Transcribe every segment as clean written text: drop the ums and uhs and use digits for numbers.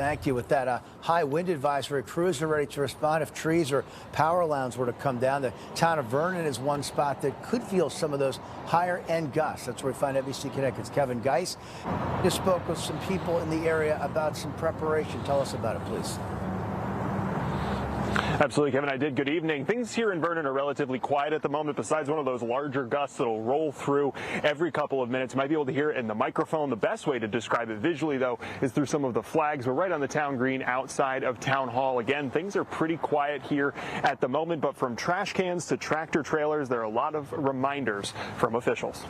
Thank you. With that high wind advisory, crews are ready to respond if trees or power lines were to come down. The town of Vernon is one spot that could feel some of those higher end gusts. That's where we find NBC Connecticut's Kevin Gusts. Just spoke with some people in the area about some preparation. Tell us about it, please. Absolutely, Kevin, I did. Good evening. Things here in Vernon are relatively quiet at the moment, besides one of those larger gusts that'll roll through every couple of minutes. You might be able to hear it in the microphone. The best way to describe it visually, though, is through some of the flags. We're right on the town green outside of Town Hall. Again, things are pretty quiet here at the moment, but from trash cans to tractor trailers, there are a lot of reminders from officials.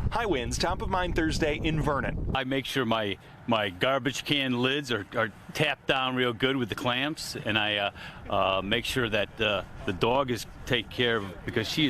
High winds, top of mind Thursday in Vernon. I make sure my garbage can lids are tapped down real good with the clamps, and I make sure that the dog is taken care of because she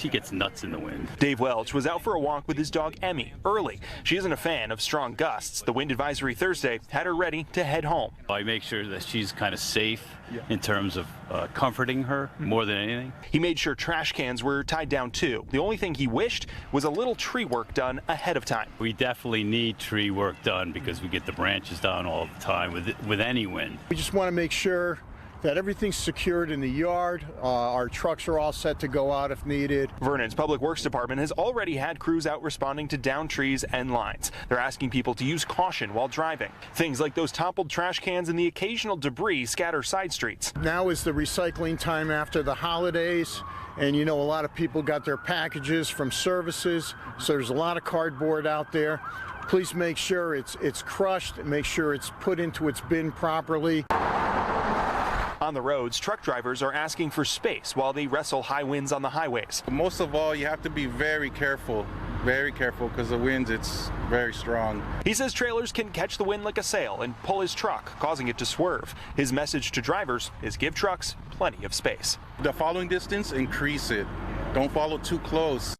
gets nuts in the wind. Dave Welch was out for a walk with his dog Emmy early. She isn't a fan of strong gusts. The wind advisory Thursday had her ready to head home. I make sure that she's kind of safe in terms of comforting her more than anything. He made sure trash cans were tied down too. The only thing he wished was a little tree work done ahead of time. We definitely need tree work done because we get the branches down all the time with any wind. We just want to make sure that everything's secured in the yard. Our trucks are all set to go out if needed. Vernon's Public Works Department has already had crews out responding to downed trees and lines. They're asking people to use caution while driving. Things like those toppled trash cans and the occasional debris scatter side streets. Now is the recycling time after the holidays, and you know a lot of people got their packages from services, so there's a lot of cardboard out there. Please make sure it's crushed, make sure it's put into its bin properly. On the roads, truck drivers are asking for space while they wrestle high winds on the highways. Most of all, you have to be very careful because the winds, it's very strong. He says trailers can catch the wind like a sail and pull his truck, causing it to swerve. His message to drivers is give trucks plenty of space. The following distance, increase it. Don't follow too close.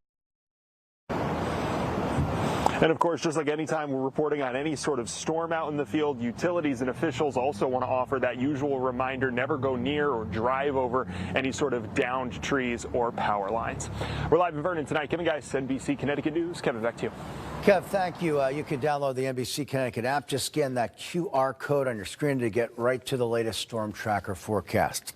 And of course, just like any time we're reporting on any sort of storm out in the field, utilities and officials also want to offer that usual reminder: never go near or drive over any sort of downed trees or power lines. We're live in Vernon tonight. Kevin Gusts, NBC Connecticut News. Kevin, back to you. Kev, thank you. You can download the NBC Connecticut app. Just scan that QR code on your screen to get right to the latest storm tracker forecast.